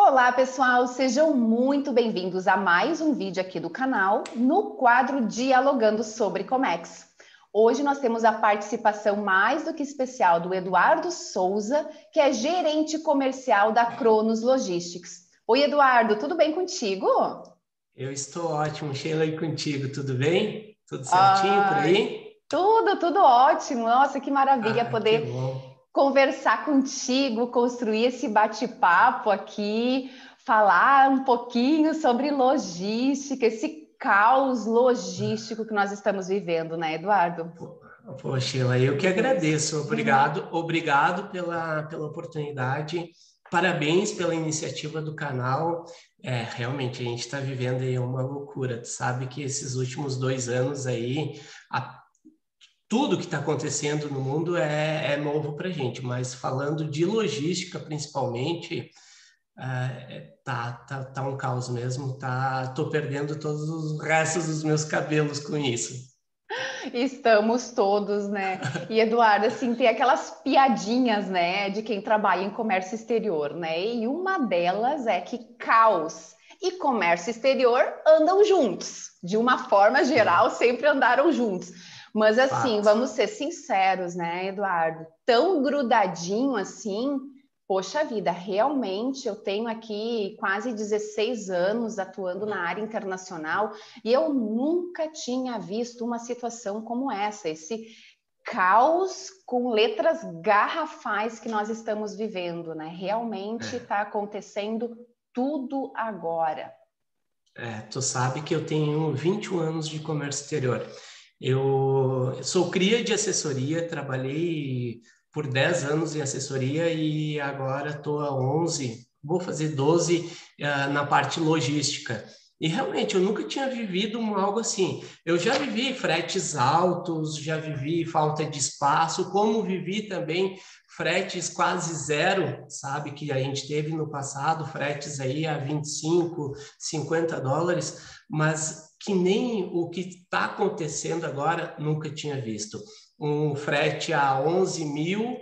Olá, pessoal! Sejam muito bem-vindos a mais um vídeo aqui do canal, no quadro Dialogando sobre Comex. Hoje nós temos a participação mais do que especial do Eduardo Souza, que é gerente comercial da Cronos Logistics. Oi, Eduardo, tudo bem contigo? Eu estou ótimo, Sheila, e contigo, tudo bem? Tudo certinho por Ai, aí? tudo ótimo! Nossa, que maravilha Ah, que poder bom. conversar contigo, construir esse bate-papo aqui, falar um pouquinho sobre logística, esse caos logístico que nós estamos vivendo, né, Eduardo? Pô, Sheila, eu que agradeço. Obrigado pela oportunidade. Parabéns pela iniciativa do canal. Realmente, a gente está vivendo aí uma loucura. Tu sabe que esses últimos 2 anos aí, tudo que está acontecendo no mundo é novo para a gente, mas falando de logística principalmente, tá um caos mesmo, tô perdendo todos os restos dos meus cabelos com isso. Estamos todos, né? E Eduardo, assim, tem aquelas piadinhas, né, de quem trabalha em comércio exterior, né? E uma delas é que caos e comércio exterior andam juntos. De uma forma geral, Sim, sempre andaram juntos. Mas assim, fato. vamos ser sinceros, né, Eduardo? Tão grudadinho assim, poxa vida, realmente eu tenho aqui quase 16 anos atuando na área internacional e eu nunca tinha visto uma situação como essa, esse caos com letras garrafais que nós estamos vivendo, né? Realmente está acontecendo tudo agora. Tu sabe que eu tenho 21 anos de comércio exterior. Eu sou cria de assessoria, trabalhei por 10 anos em assessoria e agora estou há 11, vou fazer 12 na parte logística. E realmente eu nunca tinha vivido algo assim. Eu já vivi fretes altos, já vivi falta de espaço, como vivi também fretes quase zero, sabe, que a gente teve no passado, fretes aí a 25, US$ 50, mas que nem o que está acontecendo agora nunca tinha visto. Um frete a 11 mil,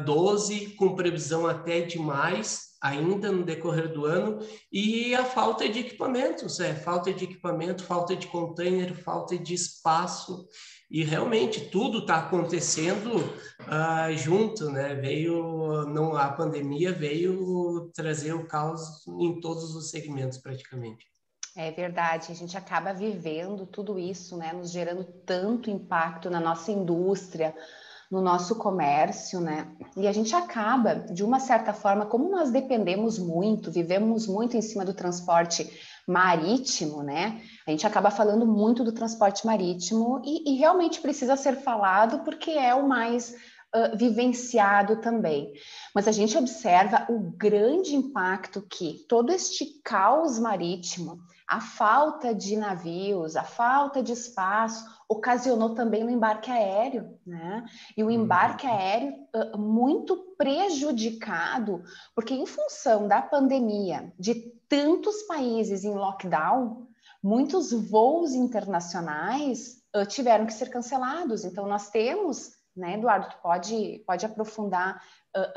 12, com previsão até de mais, ainda no decorrer do ano, e a falta de equipamentos, falta de equipamento, falta de container, falta de espaço, e realmente tudo está acontecendo junto, né? Não, a pandemia veio trazer o caos em todos os segmentos praticamente. É verdade, a gente acaba vivendo tudo isso, né, nos gerando tanto impacto na nossa indústria, no nosso comércio, né? E a gente acaba, de uma certa forma, como nós dependemos muito, vivemos muito em cima do transporte marítimo, né? A gente acaba falando muito do transporte marítimo e realmente precisa ser falado porque é o mais vivenciado também. Mas a gente observa o grande impacto que todo este caos marítimo, a falta de navios, a falta de espaço, ocasionou também no embarque aéreo, né? E o embarque Uhum. aéreo muito prejudicado, porque em função da pandemia, de tantos países em lockdown, muitos voos internacionais tiveram que ser cancelados. Então, nós temos, né, Eduardo, tu pode aprofundar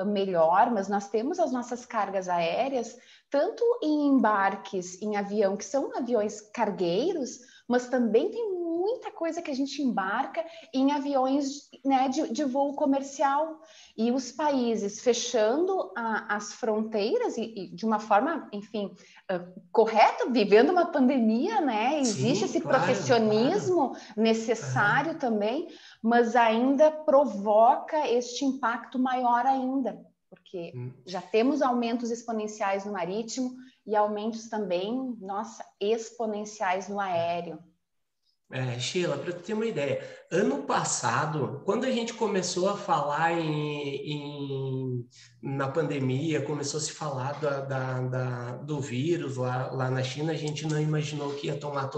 melhor, mas nós temos as nossas cargas aéreas, tanto em embarques em avião, que são aviões cargueiros, mas também tem muita coisa que a gente embarca em aviões, né, de voo comercial. E os países fechando as fronteiras e de uma forma, enfim, correta, vivendo uma pandemia, né? Existe Sim, esse claro, claro. protecionismo necessário Aham. também, mas ainda provoca este impacto maior ainda, porque Hum. já temos aumentos exponenciais no marítimo e aumentos também, nossa, exponenciais no aéreo. Sheila, para ter uma ideia, ano passado, quando a gente começou a falar na pandemia, começou a se falar do vírus lá na China, a gente não imaginou que ia tomar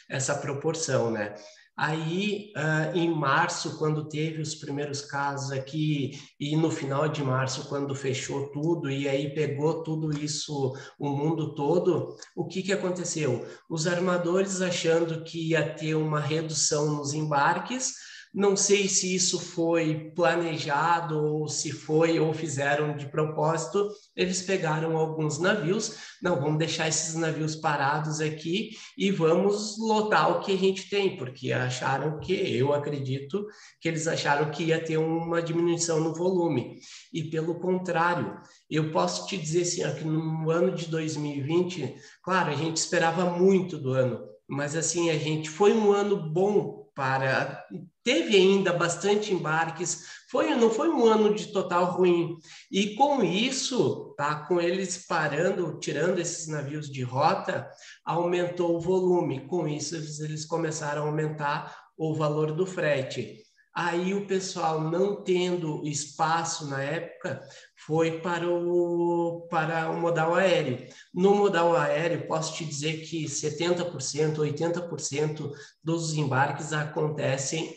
essa proporção, né? Aí, em março, quando teve os primeiros casos aqui, e no final de março, quando fechou tudo, e aí pegou tudo isso, o mundo todo, o que aconteceu? Os armadores achando que ia ter uma redução nos embarques, Não sei se isso foi planejado ou se foi ou fizeram de propósito. Eles pegaram alguns navios, não, vamos deixar esses navios parados aqui e vamos lotar o que a gente tem, porque acharam que, eu acredito, que eles acharam que ia ter uma diminuição no volume. E pelo contrário, eu posso te dizer assim, ó, que no ano de 2020, claro, a gente esperava muito do ano, mas assim, a gente foi um ano bom para... Teve ainda bastante embarques, não foi um ano de total ruim. E com isso, tá, com eles parando, tirando esses navios de rota, aumentou o volume. Com isso, eles começaram a aumentar o valor do frete. Aí o pessoal, não tendo espaço na época, foi para o modal aéreo. No modal aéreo, posso te dizer que 70%, 80% dos embarques acontecem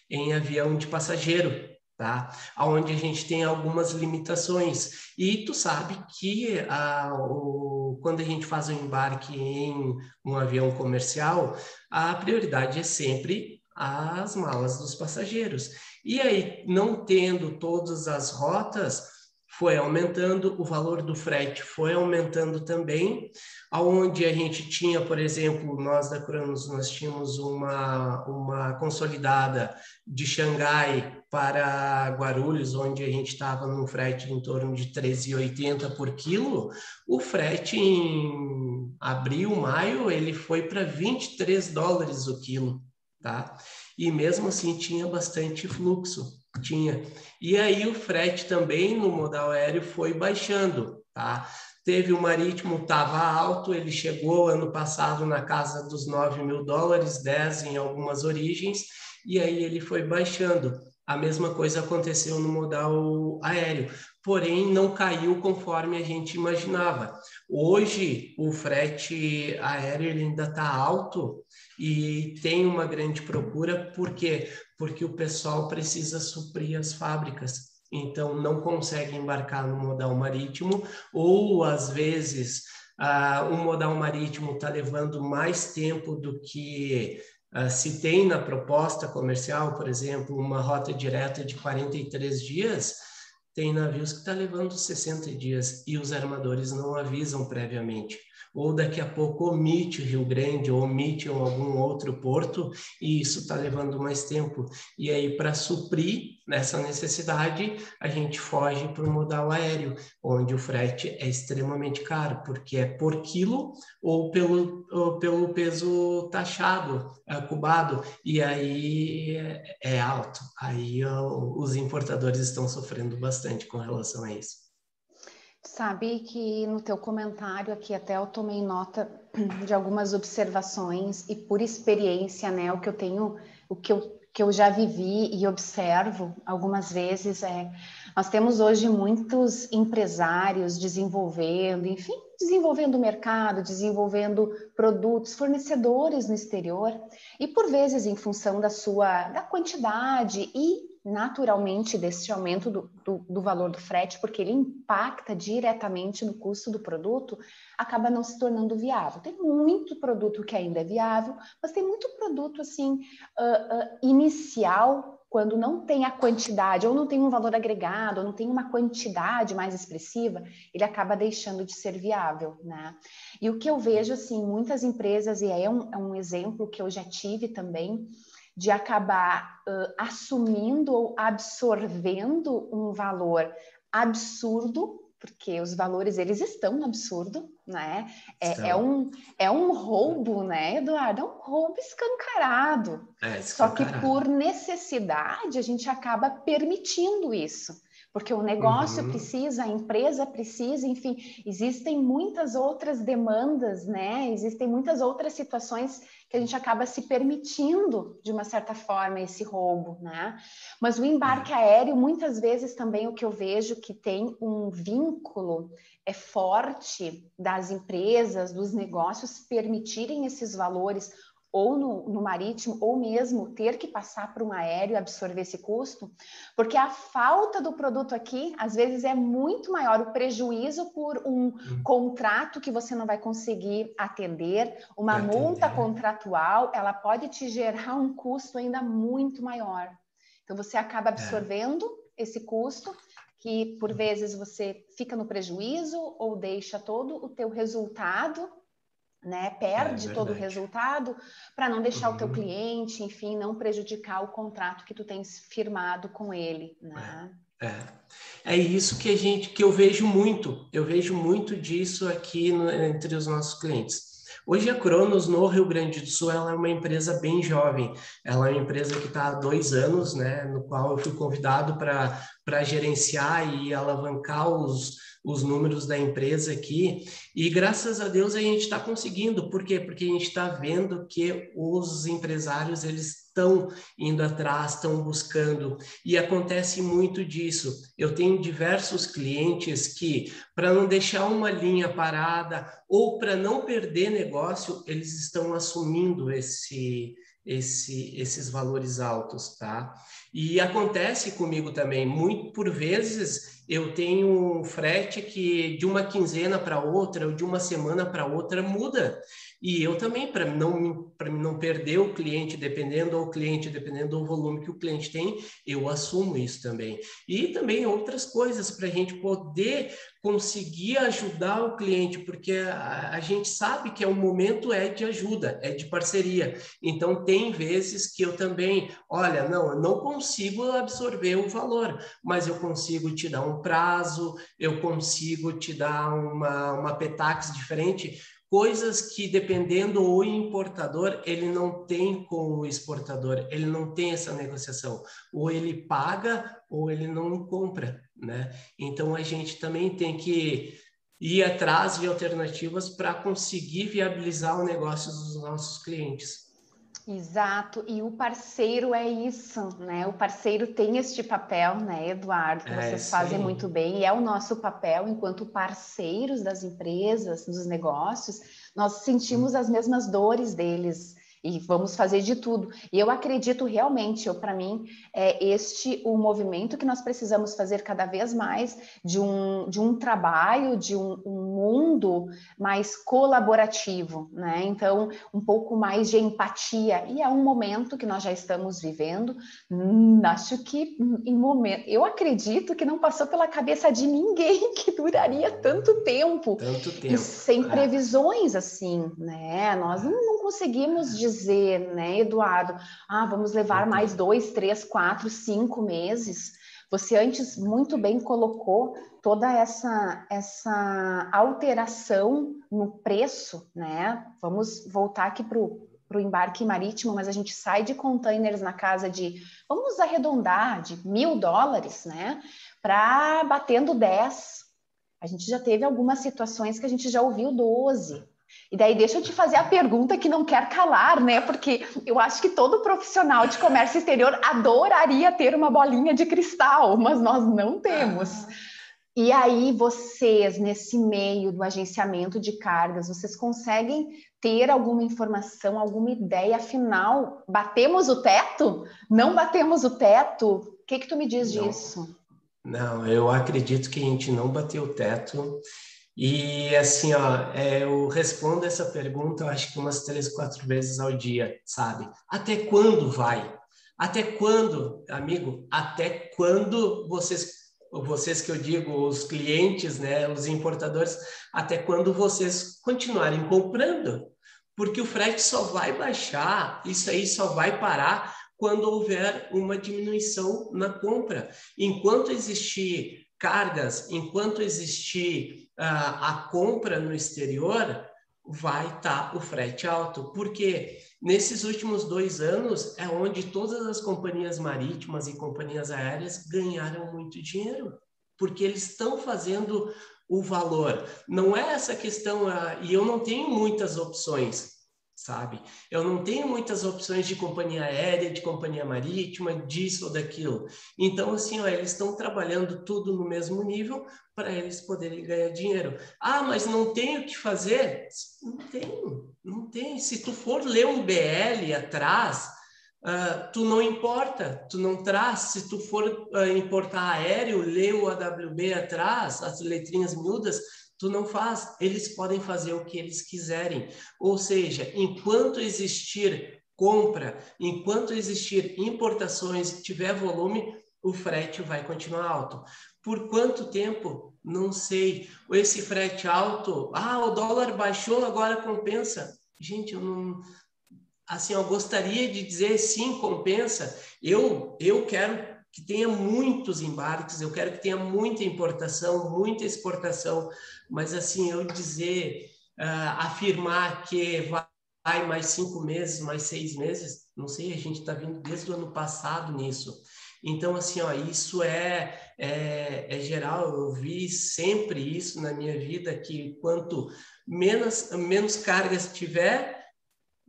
em avião de passageiro, tá? Onde a gente tem algumas limitações. E tu sabe que quando a gente faz um embarque em um avião comercial, a prioridade é sempre as malas dos passageiros. E aí, não tendo todas as rotas, foi aumentando, o valor do frete foi aumentando também, aonde a gente tinha, por exemplo, nós da Cronos, nós tínhamos uma consolidada de Xangai para Guarulhos, onde a gente estava num frete em torno de 13,80 por quilo. O frete em abril, maio, ele foi para US$ 23 o quilo, tá? E mesmo assim tinha bastante fluxo, tinha. E aí o frete também no modal aéreo foi baixando, tá? Teve o marítimo, estava alto, ele chegou ano passado na casa dos US$ 9.000, 10 em algumas origens, e aí ele foi baixando. A mesma coisa aconteceu no modal aéreo, porém não caiu conforme a gente imaginava. Hoje o frete aéreo ele ainda está alto e tem uma grande procura, por quê? Porque o pessoal precisa suprir as fábricas. Então, não consegue embarcar no modal marítimo, ou às vezes o modal marítimo está levando mais tempo do que se tem na proposta comercial, por exemplo, uma rota direta de 43 dias, tem navios que está levando 60 dias e os armadores não avisam previamente. Ou daqui a pouco omite o Rio Grande, ou omite algum outro porto, e isso está levando mais tempo. E aí, para suprir nessa necessidade, a gente foge para o modal aéreo, onde o frete é extremamente caro, porque é por quilo ou pelo peso taxado, cubado, e aí é alto. Aí os importadores estão sofrendo bastante com relação a isso. Sabe que no teu comentário aqui até eu tomei nota de algumas observações e por experiência, né, o que eu já vivi e observo algumas vezes nós temos hoje muitos empresários desenvolvendo, enfim, desenvolvendo o mercado, desenvolvendo produtos, fornecedores no exterior e por vezes em função da quantidade e naturalmente desse aumento do valor do frete, porque ele impacta diretamente no custo do produto, acaba não se tornando viável. Tem muito produto que ainda é viável, mas tem muito produto assim inicial, quando não tem a quantidade, ou não tem um valor agregado, ou não tem uma quantidade mais expressiva, ele acaba deixando de ser viável, né? E o que eu vejo, assim, muitas empresas, e é um exemplo que eu já tive também, de acabar assumindo ou absorvendo um valor absurdo, porque os valores, eles estão no absurdo, né? É um roubo, né, Eduardo? É um roubo escancarado. Só que por necessidade, a gente acaba permitindo isso. Porque o negócio precisa, a empresa precisa, enfim, existem muitas outras demandas, né? Existem muitas outras situações que a gente acaba se permitindo, de uma certa forma, esse roubo, né? Mas o embarque aéreo, muitas vezes também o que eu vejo que tem um vínculo forte das empresas, dos negócios permitirem esses valores ou no marítimo, ou mesmo ter que passar por um aéreo e absorver esse custo, porque a falta do produto aqui, às vezes, é muito maior, o prejuízo por um contrato que você não vai conseguir atender, uma multa contratual, ela pode te gerar um custo ainda muito maior. Então, você acaba absorvendo esse custo, que por vezes você fica no prejuízo ou deixa todo o teu resultado, né? Perde todo o resultado para não deixar o teu cliente, enfim, não prejudicar o contrato que tu tens firmado com ele, né? É isso que eu vejo muito disso aqui entre os nossos clientes. Hoje a Cronos, no Rio Grande do Sul, ela é uma empresa bem jovem. Ela é uma empresa que está há 2 anos, né, no qual eu fui convidado para gerenciar e alavancar os números da empresa aqui. E graças a Deus a gente está conseguindo. Por quê? Porque a gente está vendo que os empresários, eles estão indo atrás, estão buscando, e acontece muito disso. Eu tenho diversos clientes que, para não deixar uma linha parada ou para não perder negócio, eles estão assumindo esses valores altos, tá? E acontece comigo também, muito por vezes eu tenho um frete que de uma quinzena para outra, ou de uma semana para outra, muda. E eu também, para não perder o cliente, dependendo do volume que o cliente tem, eu assumo isso também. E também outras coisas para a gente poder conseguir ajudar o cliente, porque a gente sabe que o momento é de ajuda, é de parceria. Então, tem vezes que eu também, olha, não, eu não consigo absorver o valor, mas eu consigo te dar um prazo, eu consigo te dar uma petax diferente, coisas que, dependendo do importador, ele não tem com o exportador, ele não tem essa negociação. Ou ele paga ou ele não compra, né? Então, a gente também tem que ir atrás de alternativas para conseguir viabilizar o negócio dos nossos clientes. Exato, e o parceiro é isso, né? O parceiro tem este papel, né, Eduardo, que vocês fazem muito bem, e é o nosso papel enquanto parceiros das empresas, dos negócios, nós sentimos as mesmas dores deles e vamos fazer de tudo. E eu acredito realmente, para mim, é este o movimento que nós precisamos fazer cada vez mais de um trabalho, de um mundo mais colaborativo, né? Então, um pouco mais de empatia. E é um momento que nós já estamos vivendo. Acho que eu acredito que não passou pela cabeça de ninguém que duraria tanto tempo. E sem previsões, assim, né? Nós não conseguimos dizer, né, Eduardo? Vamos levar mais 2, 3, 4, 5 meses. Você antes muito bem colocou toda essa alteração no preço, né? Vamos voltar aqui para o embarque marítimo, mas a gente sai de containers na casa de, vamos arredondar, de $1.000, né? Para batendo 10. A gente já teve algumas situações que a gente já ouviu 12. E daí deixa eu te fazer a pergunta que não quer calar, né? Porque eu acho que todo profissional de comércio exterior adoraria ter uma bolinha de cristal, mas nós não temos. E aí vocês, nesse meio do agenciamento de cargas, vocês conseguem ter alguma informação, alguma ideia? Afinal, batemos o teto? Não batemos o teto? O que tu me diz disso? Não, eu acredito que a gente não bateu o teto. E assim, ó, eu respondo essa pergunta, eu acho que umas 3, 4 vezes ao dia, sabe? Até quando vai? Até quando, amigo? Até quando vocês que eu digo, os clientes, né, os importadores, até quando vocês continuarem comprando? Porque o frete só vai baixar, isso aí só vai parar quando houver uma diminuição na compra. Enquanto existir cargas, enquanto existir a compra no exterior, vai estar o frete alto. Porque nesses últimos 2 anos é onde todas as companhias marítimas e companhias aéreas ganharam muito dinheiro. Porque eles estão fazendo o valor. Não é essa questão, e eu não tenho muitas opções, sabe? Eu não tenho muitas opções de companhia aérea, de companhia marítima, disso ou daquilo. Então, assim, ó, eles estão trabalhando tudo no mesmo nível para eles poderem ganhar dinheiro. Mas não tenho o que fazer? Não tenho. Não tem. Se tu for ler um BL atrás, tu não importa, tu não traz. Se tu for importar aéreo, lê o AWB atrás, as letrinhas miúdas, tu não faz. Eles podem fazer o que eles quiserem. Ou seja, enquanto existir compra, enquanto existir importações, tiver volume, o frete vai continuar alto. Por quanto tempo? Não sei. Esse frete alto, o dólar baixou, agora compensa. Gente, eu não... Assim, eu gostaria de dizer sim, compensa. Eu quero que tenha muitos embarques, eu quero que tenha muita importação, muita exportação, mas assim, eu dizer, afirmar que vai mais 5 meses, mais 6 meses, não sei, a gente está vindo desde o ano passado nisso. Então, assim, isso é geral, eu vi sempre isso na minha vida, que quanto menos cargas tiver,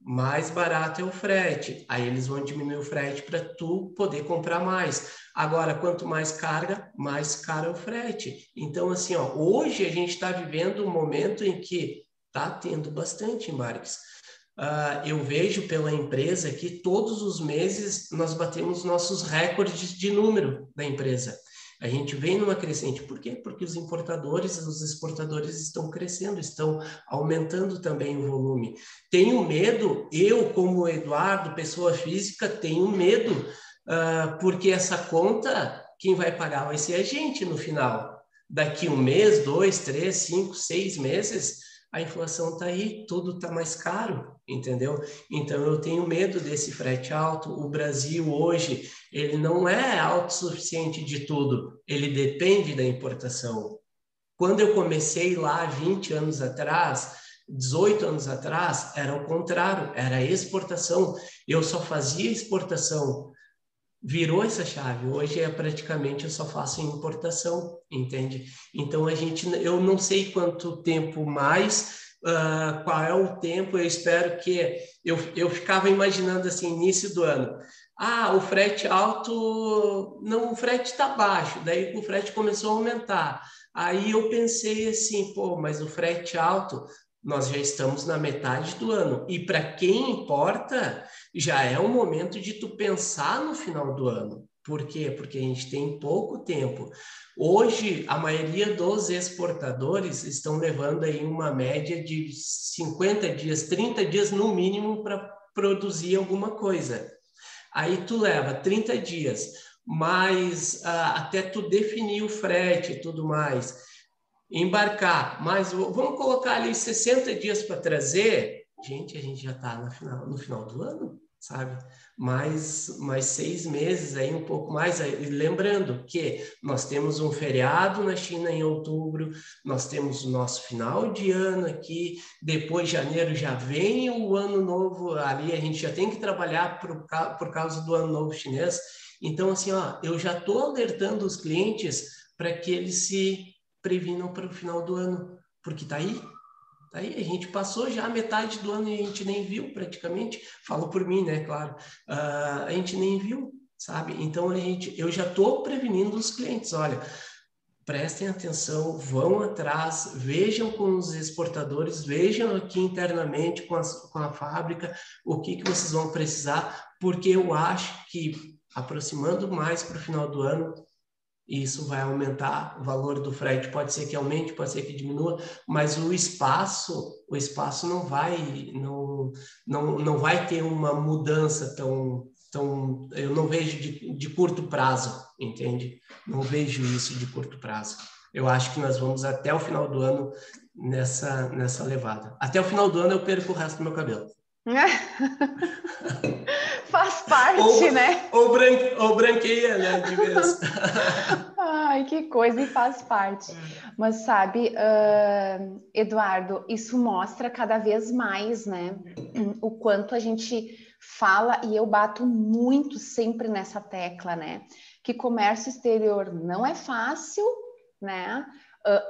mais barato é o frete. Aí eles vão diminuir o frete para tu poder comprar mais. Agora, quanto mais carga, mais caro é o frete. Então, assim, hoje a gente está vivendo um momento em que está tendo bastante embarques. Eu vejo pela empresa que todos os meses nós batemos nossos recordes de número da empresa. A gente vem numa crescente. Por quê? Porque os importadores, os exportadores estão crescendo, estão aumentando também o volume. Tenho medo, eu como Eduardo, pessoa física, tenho medo, porque essa conta, quem vai pagar vai ser a gente no final. Daqui 1 mês, 2, 3, 5, 6 meses, a inflação está aí, tudo está mais caro, entendeu? Então, eu tenho medo desse frete alto. O Brasil hoje, ele não é autossuficiente de tudo, ele depende da importação. Quando eu comecei lá 20 anos atrás, 18 anos atrás, era o contrário, era exportação. Eu só fazia exportação. Virou essa chave. Hoje praticamente eu só faço importação, entende? Então eu não sei quanto tempo mais, qual é o tempo. Eu espero que eu ficava imaginando assim, início do ano. O frete alto, não, o frete está baixo. Daí o frete começou a aumentar. Aí eu pensei assim, pô, mas o frete alto, nós já estamos na metade do ano. E para quem importa, já é o momento de tu pensar no final do ano. Por quê? Porque a gente tem pouco tempo. Hoje, a maioria dos exportadores estão levando aí uma média de 50 dias, 30 dias no mínimo para produzir alguma coisa. Aí tu leva 30 dias, mas até tu definir o frete e tudo mais, embarcar, mas vamos colocar ali 60 dias para trazer, gente, a gente já está no final do ano, sabe? Mais 6 meses aí, um pouco mais. E lembrando que nós temos um feriado na China em outubro, nós temos o nosso final de ano aqui, depois de janeiro já vem o ano novo ali, a gente já tem que trabalhar por causa do ano novo chinês. Então, assim, eu já estou alertando os clientes para que eles se previnam para o final do ano, porque tá aí, a gente passou já a metade do ano e a gente nem viu praticamente, falo por mim, né, claro, a gente nem viu, sabe? Então eu já estou prevenindo os clientes, olha, prestem atenção, vão atrás, vejam com os exportadores, vejam aqui internamente com a fábrica o que vocês vão precisar, porque eu acho que aproximando mais para o final do ano, e isso vai aumentar o valor do frete. Pode ser que aumente, pode ser que diminua, mas o espaço não vai ter uma mudança tão eu não vejo de curto prazo, entende? Não vejo isso de curto prazo. Eu acho que nós vamos até o final do ano nessa levada. Até o final do ano eu perco o resto do meu cabelo. Faz parte, né? Ou branqueia, né, de vez. Ai, que coisa, e faz parte. Mas sabe, Eduardo, isso mostra cada vez mais, né? O quanto a gente fala, e eu bato muito sempre nessa tecla, né? Que comércio exterior não é fácil, né?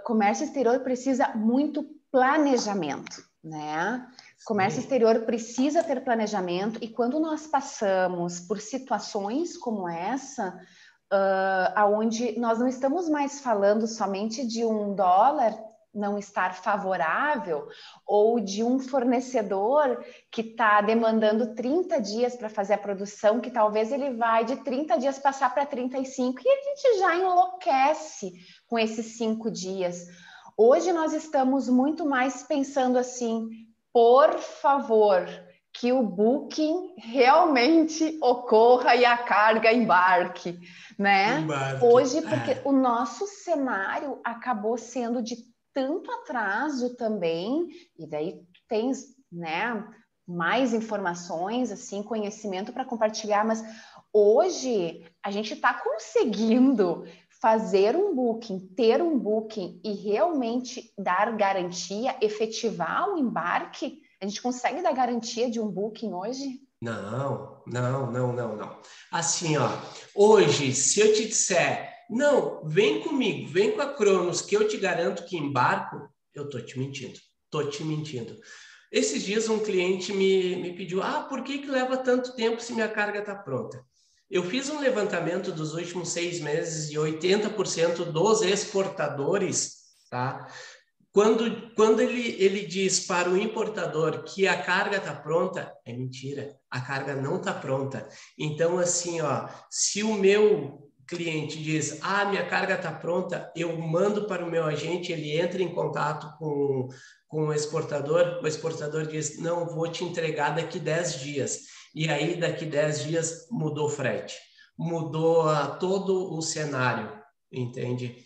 Comércio exterior precisa muito planejamento, né? Comércio exterior precisa ter planejamento, e quando nós passamos por situações como essa, aonde nós não estamos mais falando somente de $1 não estar favorável, ou de um fornecedor que está demandando 30 dias para fazer a produção, que talvez ele vai de 30 dias passar para 35, e a gente já enlouquece com esses 5 dias. Hoje nós estamos muito mais pensando assim, por favor, que o booking realmente ocorra e a carga embarque, né? Hoje, porque o nosso cenário acabou sendo de tanto atraso também, e daí tu tens, né, mais informações, assim, conhecimento para compartilhar, mas hoje a gente está conseguindo fazer um booking, ter um booking e realmente dar garantia, efetivar o embarque. A gente consegue dar garantia de um booking hoje? Não. Assim, ó, hoje, se eu te disser, não, vem comigo, vem com a Cronos, que eu te garanto que embarco, eu tô te mentindo. Esses dias um cliente me pediu, por que leva tanto tempo se minha carga está pronta? Eu fiz um levantamento dos últimos 6 meses e 80% dos exportadores, tá? Quando ele diz para o importador que a carga está pronta, é mentira. A carga não está pronta. Então, assim, ó, se o meu cliente diz, minha carga está pronta, eu mando para o meu agente, ele entra em contato com o exportador diz, não, vou te entregar daqui 10 dias. E aí, daqui 10 dias, mudou o frete. Mudou todo o cenário, entende?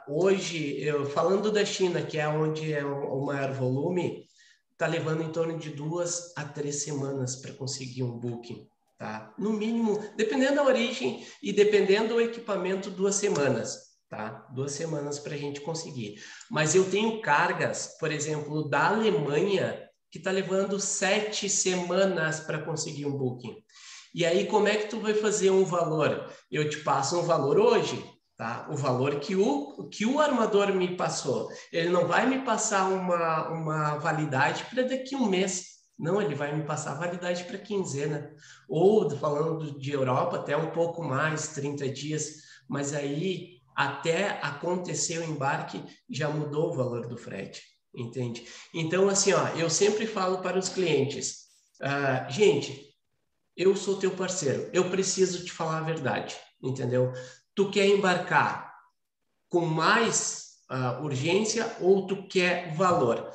Hoje, falando da China, que é onde é o maior volume, está levando em torno de 2 a 3 semanas para conseguir um booking, tá? No mínimo, dependendo da origem e dependendo do equipamento, 2 semanas, tá? 2 semanas para a gente conseguir. Mas eu tenho cargas, por exemplo, da Alemanha, que está levando 7 semanas para conseguir um booking. E aí, como é que tu vai fazer um valor? Eu te passo um valor hoje, tá? O valor que o armador me passou. Ele não vai me passar uma validade para daqui a um mês. Não, ele vai me passar validade para quinzena. Ou, falando de Europa, até um pouco mais, 30 dias. Mas aí, até acontecer o embarque, já mudou o valor do frete, entende? Então, assim, ó, eu sempre falo para os clientes, gente, eu sou teu parceiro, eu preciso te falar a verdade, entendeu? Tu quer embarcar com mais urgência ou tu quer valor?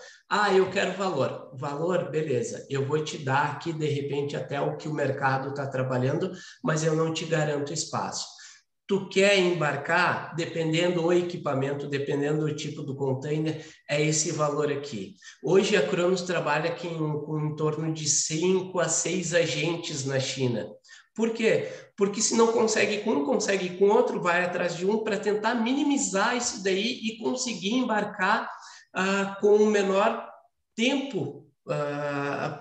Eu quero valor. Valor, beleza. Eu vou te dar aqui, de repente, até o que o mercado está trabalhando, mas eu não te garanto espaço. Tu quer embarcar, dependendo do equipamento, dependendo do tipo do container, é esse valor aqui. Hoje a Cronos trabalha com em torno de 5 a 6 agentes na China. Por quê? Porque se não consegue com um, consegue com outro, vai atrás de um para tentar minimizar isso daí e conseguir embarcar com o menor tempo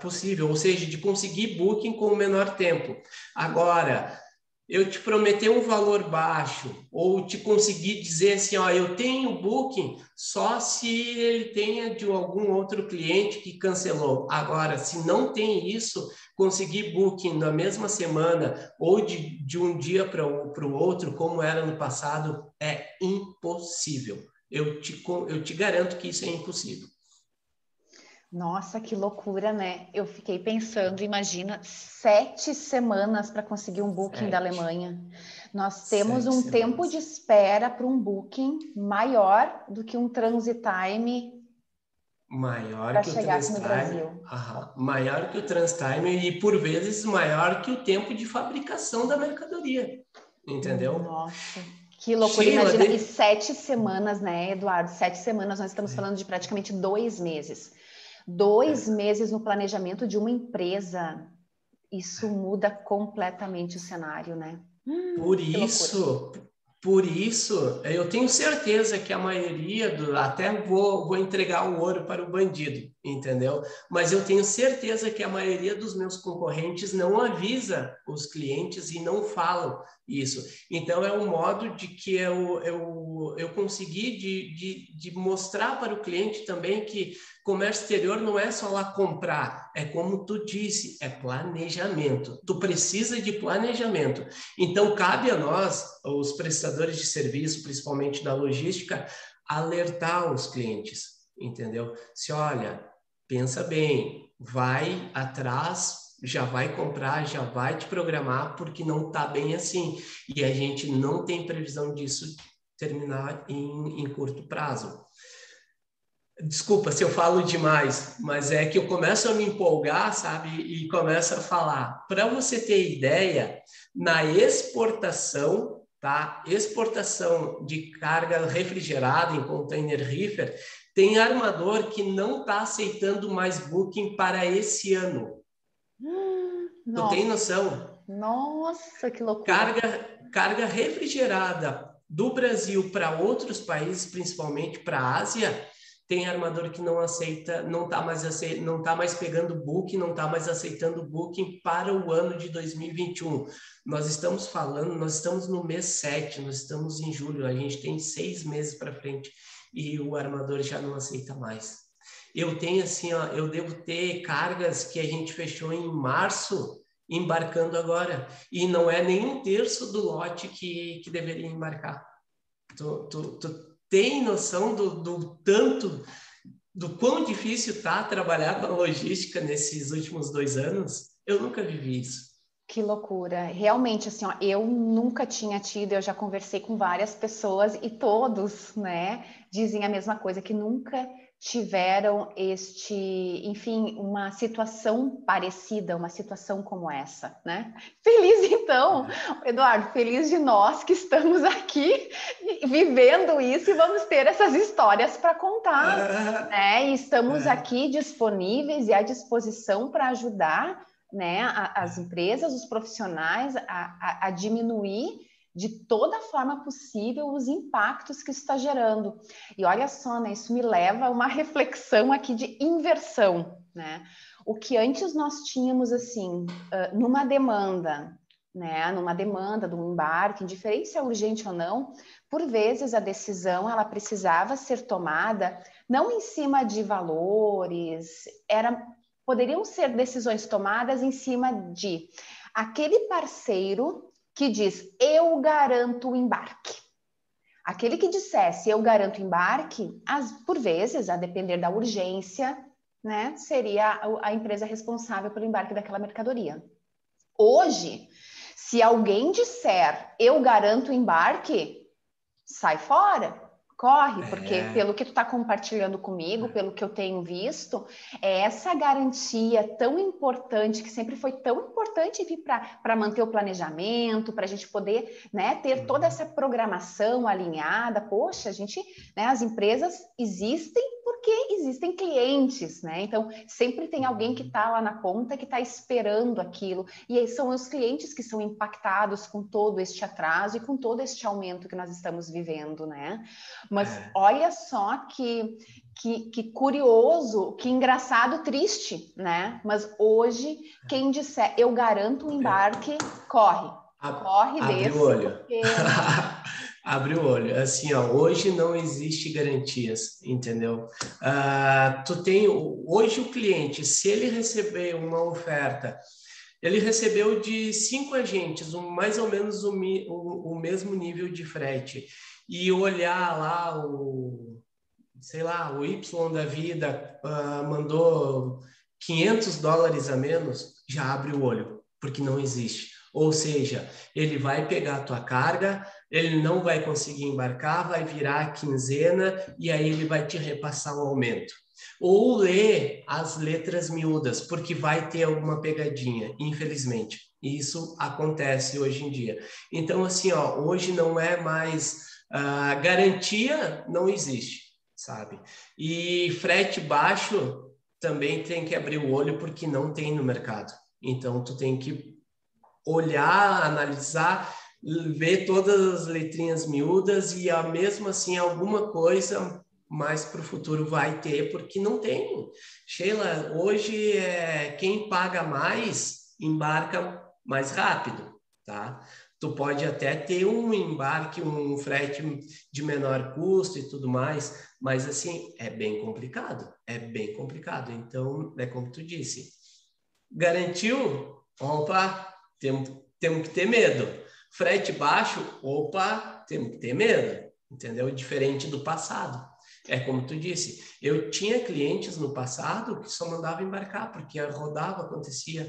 possível, ou seja, de conseguir booking com o menor tempo. Agora, eu te prometer um valor baixo ou te conseguir dizer assim, eu tenho booking só se ele tenha de algum outro cliente que cancelou. Agora, se não tem isso, conseguir booking na mesma semana ou de um dia para o outro, como era no passado, é impossível. Eu te garanto que isso é impossível. Nossa, que loucura, né? Eu fiquei pensando, imagina, 7 semanas para conseguir um booking da Alemanha. Nós temos um tempo de espera para um booking maior do que um transit time para chegar aqui no Brasil. Maior que o transit time e, por vezes, maior que o tempo de fabricação da mercadoria. Entendeu? Nossa, que loucura. Imagina, e 7 semanas, né, Eduardo? 7 semanas, nós estamos falando de praticamente 2 meses. 2 meses no planejamento de uma empresa, isso muda completamente o cenário, né? Por isso, eu tenho certeza que a maioria até vou entregar o ouro para o bandido, entendeu? Mas eu tenho certeza que a maioria dos meus concorrentes não avisa os clientes e não falam isso. Então, é um modo de que eu consegui de mostrar para o cliente também que comércio exterior não é só lá comprar, é como tu disse, é planejamento. Tu precisa de planejamento. Então, cabe a nós, os prestadores de serviço, principalmente da logística, alertar os clientes, entendeu? Se olha, pensa bem, vai atrás, já vai comprar, já vai te programar, porque não está bem assim. E a gente não tem previsão disso terminar em curto prazo. Desculpa se eu falo demais, mas é que eu começo a me empolgar, sabe? E começo a falar. Para você ter ideia, na exportação, tá? Exportação de carga refrigerada em container reefer, tem armador que não está aceitando mais booking para esse ano. Tu tem Nossa, noção? nossa, que loucura. Carga refrigerada do Brasil para outros países, principalmente para a Ásia, tem armador que não aceita, não está mais pegando booking, não está mais aceitando booking para o ano de 2021. Nós estamos no mês 7, nós estamos em julho, a gente tem 6 meses para frente e o armador já não aceita mais. Eu tenho assim, ó, eu devo ter cargas que a gente fechou em março, embarcando agora, e não é nem 1/3 do lote que deveria embarcar. Tu tem noção do tanto, do quão difícil tá trabalhar com a logística nesses últimos 2 anos? Eu nunca vivi isso. Que loucura. Realmente, assim, ó, eu nunca tinha tido, eu já conversei com várias pessoas e todos, né, dizem a mesma coisa, que nunca tiveram enfim, uma situação parecida, uma situação como essa, né? Feliz então, Eduardo, feliz de nós que estamos aqui vivendo isso e vamos ter essas histórias para contar, né? E estamos aqui disponíveis e à disposição para ajudar, né, as empresas, os profissionais a diminuir de toda forma possível os impactos que isso está gerando. E olha só, né, isso me leva a uma reflexão aqui de inversão, né? O que antes nós tínhamos, assim, numa demanda, né, numa demanda de um embarque, indiferente se é urgente ou não, por vezes a decisão ela precisava ser tomada não em cima de valores, poderiam ser decisões tomadas em cima de aquele parceiro que diz, eu garanto o embarque. Aquele que dissesse, eu garanto o embarque, por vezes, a depender da urgência, né, seria a empresa responsável pelo embarque daquela mercadoria. Hoje, se alguém disser, eu garanto o embarque, sai fora. Corre, porque pelo que tu está compartilhando comigo, pelo que eu tenho visto, é essa garantia tão importante, que sempre foi tão importante para manter o planejamento, para a gente poder, né, ter toda essa programação alinhada. Poxa, né, as empresas existem porque existem clientes, né? Então, sempre tem alguém que está lá na ponta, que está esperando aquilo. E aí são os clientes que são impactados com todo este atraso e com todo este aumento que nós estamos vivendo, né? Mas olha só que curioso, que engraçado, triste, né? Mas hoje, quem disser, eu garanto um embarque, corre. Corre Abre desse, o olho. porque... Abre o olho. Assim, ó, hoje não existe garantias, entendeu? Hoje o cliente, se ele receber uma oferta, ele recebeu de 5 agentes, mais ou menos o mesmo nível de frete, e olhar lá sei lá, o Y da vida mandou $500 a menos, já abre o olho, porque não existe. Ou seja, ele vai pegar a tua carga, ele não vai conseguir embarcar, vai virar a quinzena e aí ele vai te repassar o aumento. Ou ler as letras miúdas, porque vai ter alguma pegadinha, infelizmente. Isso acontece hoje em dia. Então, assim, ó, hoje não é mais... garantia não existe, sabe? E frete baixo também tem que abrir o olho, porque não tem no mercado. Então, tu tem que olhar, analisar, ver todas as letrinhas miúdas e, mesmo assim, alguma coisa mais para o futuro vai ter, porque não tem. Sheila, hoje quem paga mais embarca mais rápido, tá? Tu pode até ter um embarque, um frete de menor custo e tudo mais, mas assim, é bem complicado, é bem complicado. Então, é como tu disse, garantiu? Opa, temos que ter medo. Frete baixo? Opa, temos que ter medo, entendeu? Diferente do passado. É como tu disse, eu tinha clientes no passado que só mandava embarcar, porque rodava, acontecia.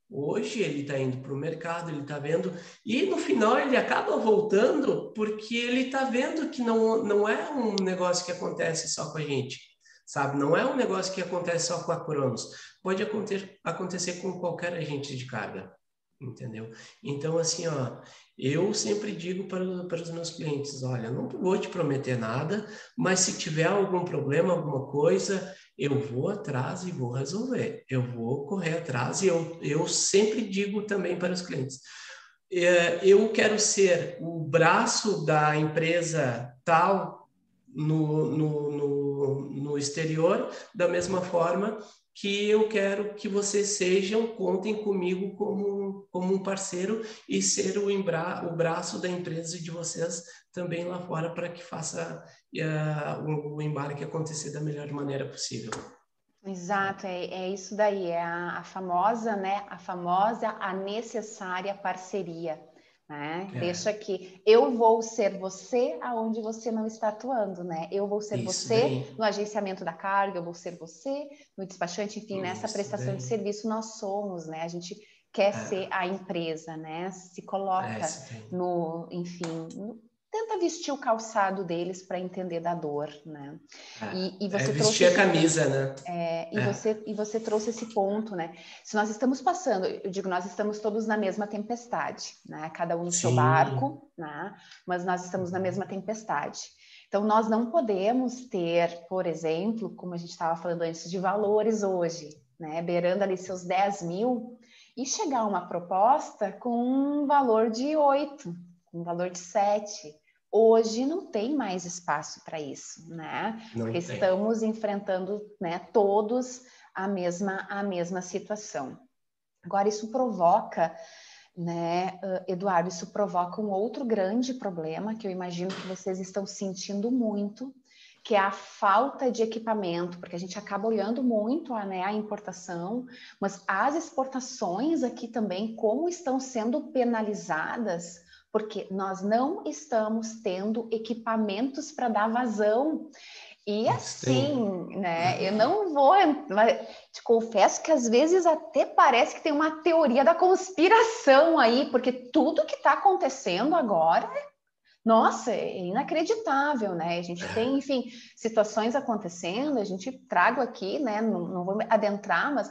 Hoje ele está indo para o mercado, ele está vendo, e no final ele acaba voltando porque ele está vendo que não é um negócio que acontece só com a gente, sabe? Não é um negócio que acontece só com a Cronos. Pode acontecer com qualquer agente de carga, entendeu? Então, assim, ó, eu sempre digo para os meus clientes, olha, não vou te prometer nada, mas se tiver algum problema, alguma coisa, eu vou atrás e vou resolver. Eu vou correr atrás e eu sempre digo também para os clientes, eu quero ser o braço da empresa tal no exterior, da mesma forma que eu quero que vocês contem comigo como um parceiro e ser o braço da empresa de vocês também lá fora para que faça o embarque acontecer da melhor maneira possível. Exato, é isso daí, é a famosa, né? A necessária parceria, né? Deixa que eu vou ser você aonde você não está atuando, né? Eu vou ser Isso você daí. no agenciamento da carga, eu vou ser você no despachante, enfim, nessa Isso prestação daí. de serviço nós somos, né? A gente quer ser a empresa, né? Se coloca no, enfim, tenta vestir o calçado deles para entender da dor, né? E você vestir a camisa, né? E você trouxe esse ponto, né? Se nós estamos passando, eu digo, nós estamos todos na mesma tempestade, né? Cada um no seu barco, né? Mas nós estamos na mesma tempestade. Então, nós não podemos ter, por exemplo, como a gente estava falando antes, de valores hoje, né? Beirando ali seus 10 mil e chegar a uma proposta com um valor de 8, com um valor de 7. Hoje não tem mais espaço para isso, né? Porque estamos enfrentando, né, todos a mesma situação. Agora, isso provoca, né, Eduardo, isso provoca um outro grande problema que eu imagino que vocês estão sentindo muito, que é a falta de equipamento, porque a gente acaba olhando muito a importação, mas as exportações aqui também, como estão sendo penalizadas, porque nós não estamos tendo equipamentos para dar vazão. E assim, né, eu não vou, te confesso que às vezes até parece que tem uma teoria da conspiração aí, porque tudo que está acontecendo agora, nossa, é inacreditável, né? A gente tem, enfim, situações acontecendo, a gente trago aqui, né, não vou me adentrar, mas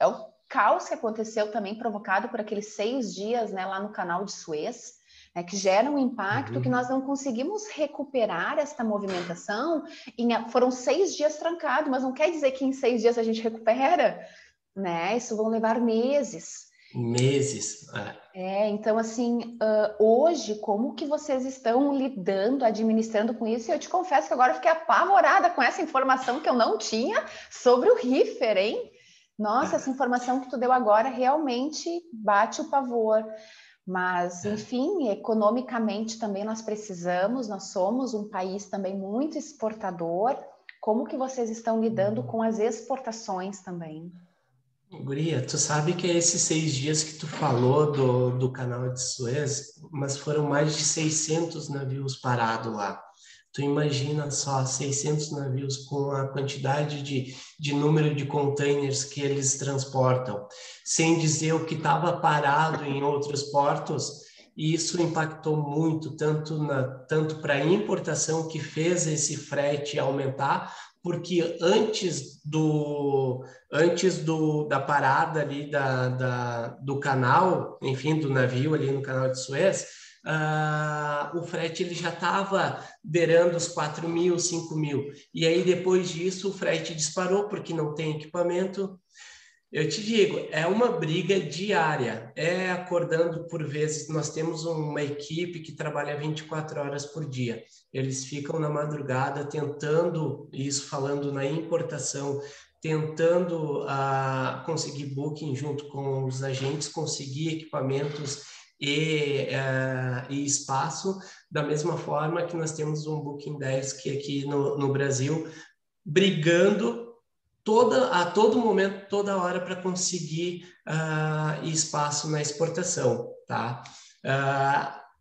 é o caos que aconteceu também provocado por aqueles 6 dias, né, lá no canal de Suez, que gera um impacto que nós não conseguimos recuperar esta movimentação. Foram 6 dias trancados, mas não quer dizer que em 6 dias a gente recupera, né? Isso vão levar meses. Meses. Então, assim, hoje, como que vocês estão lidando, administrando com isso? E eu te confesso que agora eu fiquei apavorada com essa informação que eu não tinha sobre o reefer, hein? Nossa, essa informação que tu deu agora realmente bate o pavor. Mas, enfim, economicamente também nós somos um país também muito exportador. Como que vocês estão lidando com as exportações também? Guria, tu sabe que é esses 6 dias que tu falou do canal de Suez, mas foram mais de 600 navios parados lá. Tu imagina só 600 navios com a quantidade de número de containers que eles transportam, sem dizer o que estava parado em outros portos, e isso impactou muito, tanto para a importação, que fez esse frete aumentar, porque antes da parada ali do canal, enfim, do navio ali no canal de Suez, o frete ele já estava beirando os 4 mil, 5 mil. E aí, depois disso, o frete disparou, porque não tem equipamento. Eu te digo, é uma briga diária. Acordando por vezes, nós temos uma equipe que trabalha 24 horas por dia. Eles ficam na madrugada tentando, isso falando na importação, tentando conseguir booking junto com os agentes, conseguir equipamentos e espaço, da mesma forma que nós temos um Booking 10 que aqui no Brasil, brigando a todo momento, toda hora, para conseguir espaço na exportação, tá?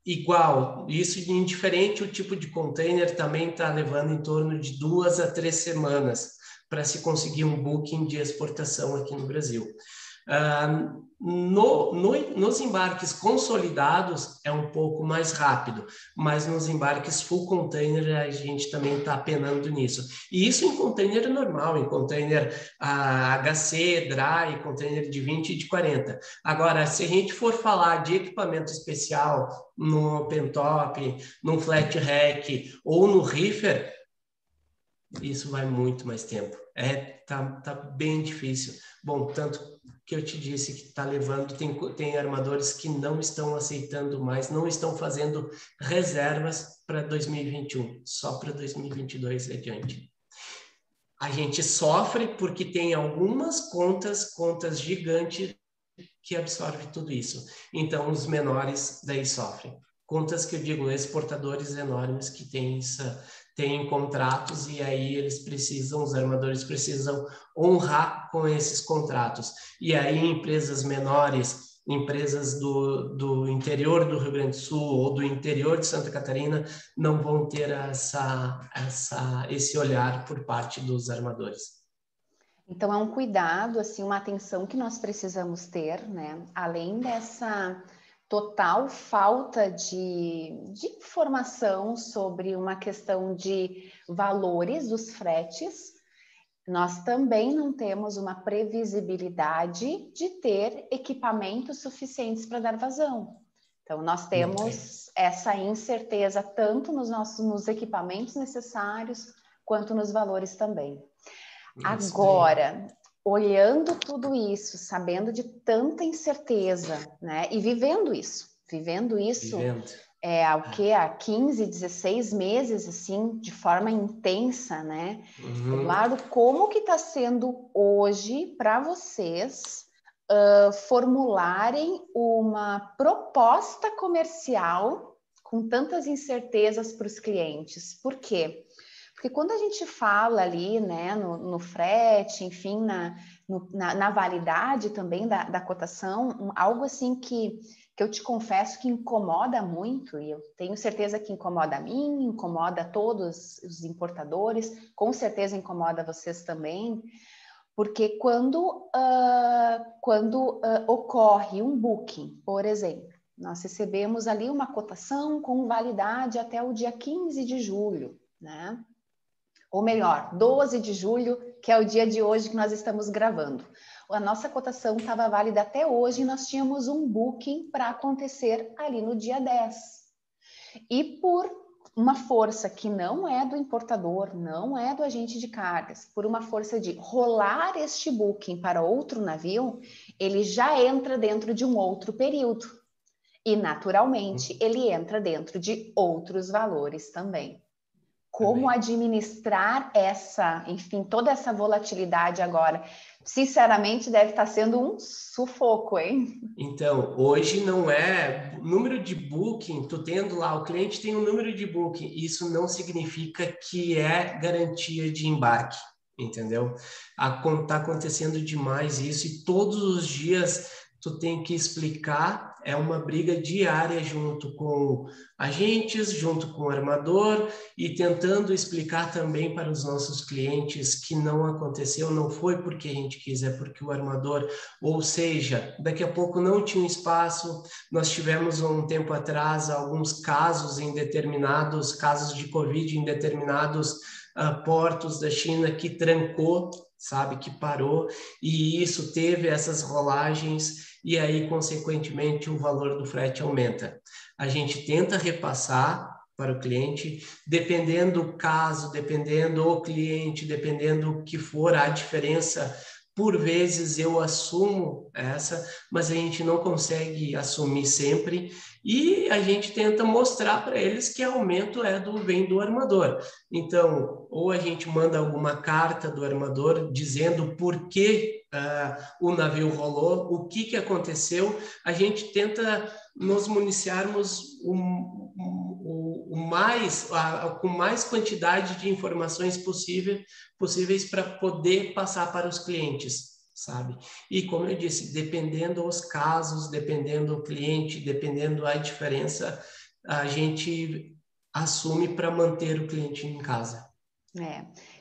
igual, isso indiferente o tipo de container também está levando em torno de 2 a 3 semanas para se conseguir um booking de exportação aqui no Brasil. Nos embarques consolidados é um pouco mais rápido, mas nos embarques full container a gente também está penando nisso. E isso em container normal, em container HC, dry, container de 20 e de 40. Agora, se a gente for falar de equipamento especial no open top, no flat rack ou no reefer, isso vai muito mais tempo. Tá bem difícil. Bom, tanto que eu te disse que está levando, tem armadores que não estão aceitando mais, não estão fazendo reservas para 2021, só para 2022 adiante. A gente sofre porque tem algumas contas gigantes que absorvem tudo isso. Então, os menores daí sofrem. Contas que eu digo, exportadores enormes que têm contratos e aí os armadores precisam honrar com esses contratos. E aí empresas menores, empresas do interior do Rio Grande do Sul ou do interior de Santa Catarina não vão ter esse olhar por parte dos armadores. Então é um cuidado, assim, uma atenção que nós precisamos ter, né? Além dessa total falta de informação sobre uma questão de valores dos fretes, nós também não temos uma previsibilidade de ter equipamentos suficientes para dar vazão. Então, nós temos essa incerteza tanto nos equipamentos necessários, quanto nos valores também. Agora, olhando tudo isso, sabendo de tanta incerteza, né? E vivendo isso há 15, 16 meses, assim, de forma intensa, né? Eduardo, como que está sendo hoje para vocês formularem uma proposta comercial com tantas incertezas para os clientes? Por quê? Porque quando a gente fala ali, né, no frete, enfim, na validade também da cotação, algo assim que eu te confesso que incomoda muito, e eu tenho certeza que incomoda a mim, incomoda a todos os importadores, com certeza incomoda vocês também, porque quando ocorre um booking, por exemplo, nós recebemos ali uma cotação com validade até o dia 15 de julho, né? Ou melhor, 12 de julho, que é o dia de hoje que nós estamos gravando. A nossa cotação estava válida até hoje e nós tínhamos um booking para acontecer ali no dia 10. E por uma força que não é do importador, não é do agente de cargas, por uma força de rolar este booking para outro navio, ele já entra dentro de um outro período. E, naturalmente, ele entra dentro de outros valores também. Como administrar toda essa volatilidade agora? Sinceramente, deve estar sendo um sufoco, hein? Então, hoje não é número de booking, tu tendo lá, o cliente tem um número de booking, isso não significa que é garantia de embarque, entendeu? Tá acontecendo demais isso e todos os dias tu tem que explicar, é uma briga diária junto com agentes, junto com o armador e tentando explicar também para os nossos clientes que não aconteceu, não foi porque a gente quis, é porque o armador, ou seja, daqui a pouco não tinha espaço, nós tivemos um tempo atrás alguns casos casos de Covid em determinados portos da China que trancou, sabe, que parou, e isso teve essas rolagens e aí, consequentemente, o valor do frete aumenta. A gente tenta repassar para o cliente, dependendo do caso, dependendo do cliente, dependendo o que for a diferença. Por vezes eu assumo essa, mas a gente não consegue assumir sempre e a gente tenta mostrar para eles que aumento vem do armador. Então, ou a gente manda alguma carta do armador dizendo por que o navio rolou, o que aconteceu, a gente tenta nos municiarmos com mais quantidade de informações possíveis para poder passar para os clientes, sabe? E como eu disse, dependendo dos casos, dependendo do cliente, dependendo da diferença, a gente assume para manter o cliente em casa.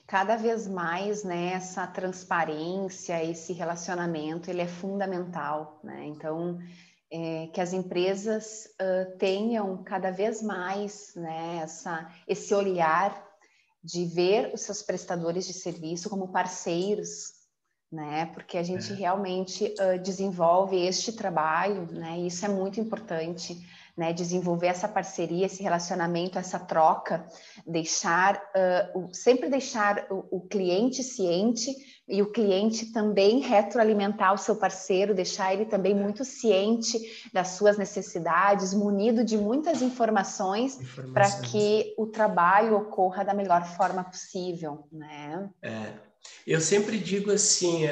Cada vez mais, né, essa transparência, esse relacionamento, ele é fundamental, né? Então, que as empresas tenham cada vez mais, né, esse olhar de ver os seus prestadores de serviço como parceiros, né? Porque a gente realmente desenvolve este trabalho, né? E isso é muito importante, né? Desenvolver essa parceria, esse relacionamento, essa troca, sempre deixar o cliente ciente e o cliente também retroalimentar o seu parceiro, deixar ele também muito ciente das suas necessidades, munido de muitas informações para que o trabalho ocorra da melhor forma possível, né? Eu sempre digo assim,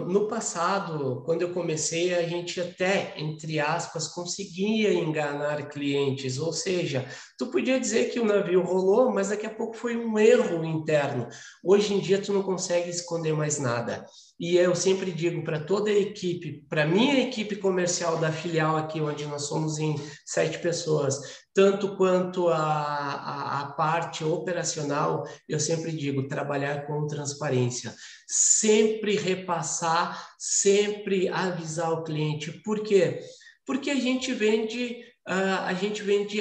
no passado, quando eu comecei, a gente até, entre aspas, conseguia enganar clientes, ou seja, tu podia dizer que o navio rolou, mas daqui a pouco foi um erro interno. Hoje em dia, tu não consegue esconder mais nada. E eu sempre digo para toda a equipe, para minha equipe comercial da filial aqui, onde nós somos em 7 pessoas, tanto quanto a parte operacional, eu sempre digo, trabalhar com transparência, sempre repassar, sempre avisar o cliente. Por quê? Porque a gente vende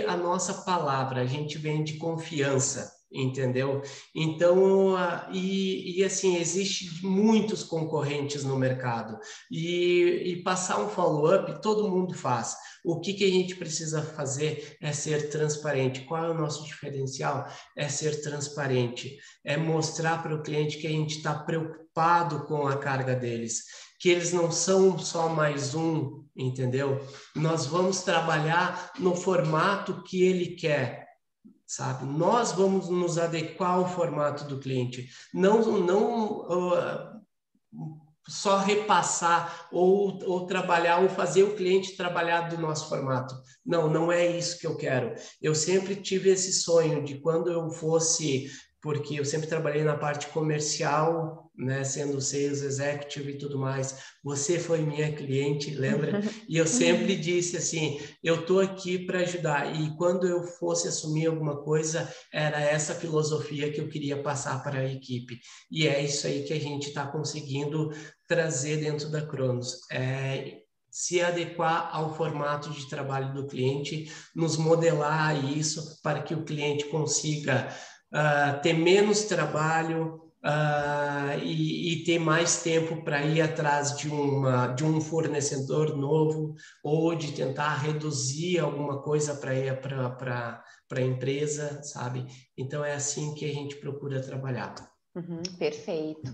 a nossa palavra, a gente vende confiança, entendeu? Então, assim, existe muitos concorrentes no mercado e passar um follow-up todo mundo faz. O que a gente precisa fazer é ser transparente. Qual é o nosso diferencial? É ser transparente, é mostrar para o cliente que a gente está preocupado com a carga deles, que eles não são só mais um, entendeu? Nós vamos trabalhar no formato que ele quer, sabe? Nós vamos nos adequar ao formato do cliente, não só repassar ou trabalhar ou fazer o cliente trabalhar do nosso formato. Não é isso que eu quero. Eu sempre tive esse sonho de quando eu fosse, porque eu sempre trabalhei na parte comercial, né, sendo sales executive e tudo mais. Você foi minha cliente, lembra? E eu sempre disse assim, eu estou aqui para ajudar. E quando eu fosse assumir alguma coisa, era essa filosofia que eu queria passar para a equipe. E é isso aí que a gente está conseguindo trazer dentro da Cronos. Se adequar ao formato de trabalho do cliente, nos modelar isso para que o cliente consiga ter menos trabalho e ter mais tempo para ir atrás de um fornecedor novo ou de tentar reduzir alguma coisa para ir para a empresa, sabe? Então, é assim que a gente procura trabalhar. Perfeito.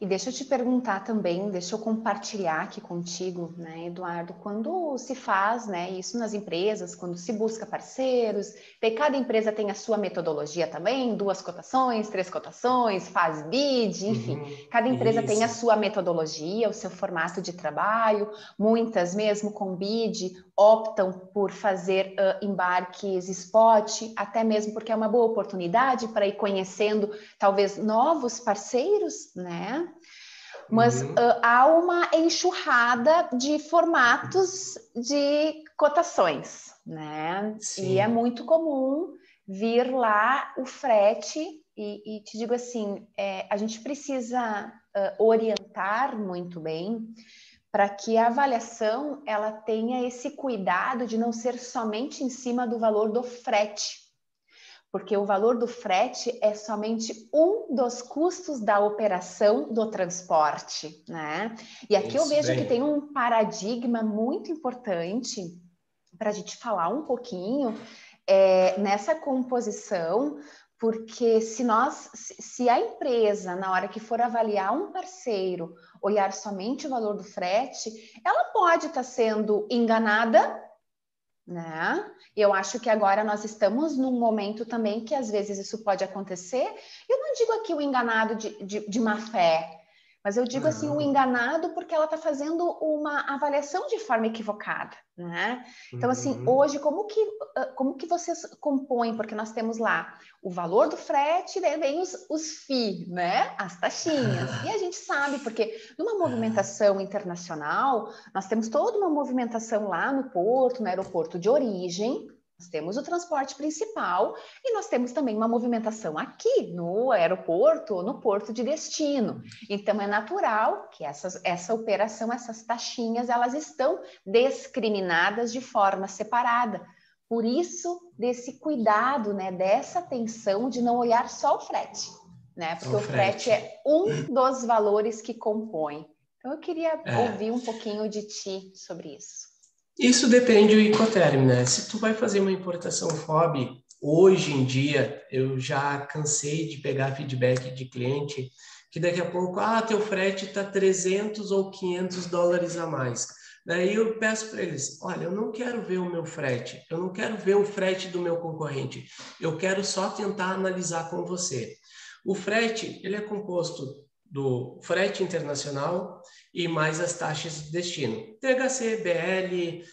E deixa eu te perguntar também, deixa eu compartilhar aqui contigo, né, Eduardo, quando se faz, né, isso nas empresas, quando se busca parceiros, cada empresa tem a sua metodologia também, 2 cotações, 3 cotações, faz bid, enfim, cada empresa tem a sua metodologia, o seu formato de trabalho, muitas mesmo com bid optam por fazer embarques spot, até mesmo porque é uma boa oportunidade para ir conhecendo talvez novos parceiros, né? Mas há uma enxurrada de formatos de cotações, né? Sim. E é muito comum vir lá o frete e te digo assim, a gente precisa orientar muito bem para que a avaliação ela tenha esse cuidado de não ser somente em cima do valor do frete, porque o valor do frete é somente um dos custos da operação do transporte, né? E aqui eu vejo que tem um paradigma muito importante para a gente falar um pouquinho nessa composição, porque se a empresa, na hora que for avaliar um parceiro, olhar somente o valor do frete, ela pode estar sendo enganada, né? Eu acho que agora nós estamos num momento também que às vezes isso pode acontecer. Eu não digo aqui o enganado de má fé, mas eu digo assim, o enganado porque ela está fazendo uma avaliação de forma equivocada, né? Então, assim, hoje, como que vocês compõem? Porque nós temos lá o valor do frete, daí vem os FII, né? As taxinhas. E a gente sabe, porque numa movimentação internacional, nós temos toda uma movimentação lá no porto, no aeroporto de origem, temos o transporte principal e nós temos também uma movimentação aqui no aeroporto ou no porto de destino. Então, é natural que essa operação, essas taxinhas, elas estão discriminadas de forma separada. Por isso, desse cuidado, né, dessa atenção de não olhar só o frete, né? Porque o frete é um dos valores que compõe. Então, eu queria ouvir um pouquinho de ti sobre isso. Isso depende do Incoterm, né? Se tu vai fazer uma importação FOB, hoje em dia, eu já cansei de pegar feedback de cliente que daqui a pouco, teu frete está 300 ou 500 dólares a mais. Daí eu peço para eles, olha, eu não quero ver o meu frete, eu não quero ver o frete do meu concorrente, eu quero só tentar analisar com você. O frete, ele é composto do frete internacional e mais as taxas de destino. THC, BL,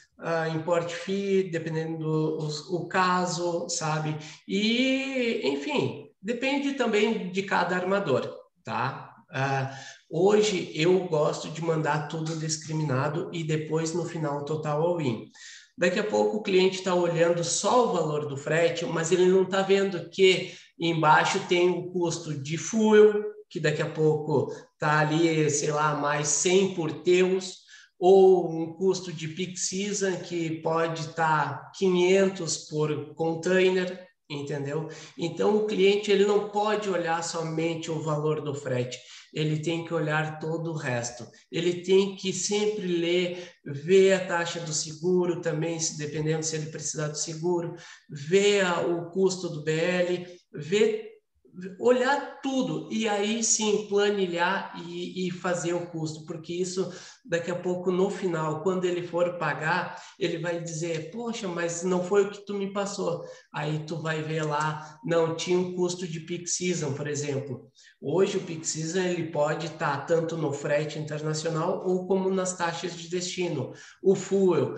import fee, dependendo do caso, sabe? E, enfim, depende também de cada armador, tá? Hoje eu gosto de mandar tudo discriminado e depois no final total all-in. Daqui a pouco o cliente está olhando só o valor do frete, mas ele não está vendo que embaixo tem o custo de fuel, que daqui a pouco está ali, sei lá, mais 100 por teus, ou um custo de peak season que pode estar 500 por container, entendeu? Então, o cliente ele não pode olhar somente o valor do frete, ele tem que olhar todo o resto. Ele tem que sempre ler, ver a taxa do seguro também, dependendo se ele precisar do seguro, ver o custo do BL, ver, olhar tudo e aí sim planilhar e fazer o custo, porque isso daqui a pouco no final, quando ele for pagar, ele vai dizer, poxa, mas não foi o que tu me passou. Aí tu vai ver lá, não, tinha um custo de peak season, por exemplo. Hoje o peak season ele pode estar tanto no frete internacional ou como nas taxas de destino. O fuel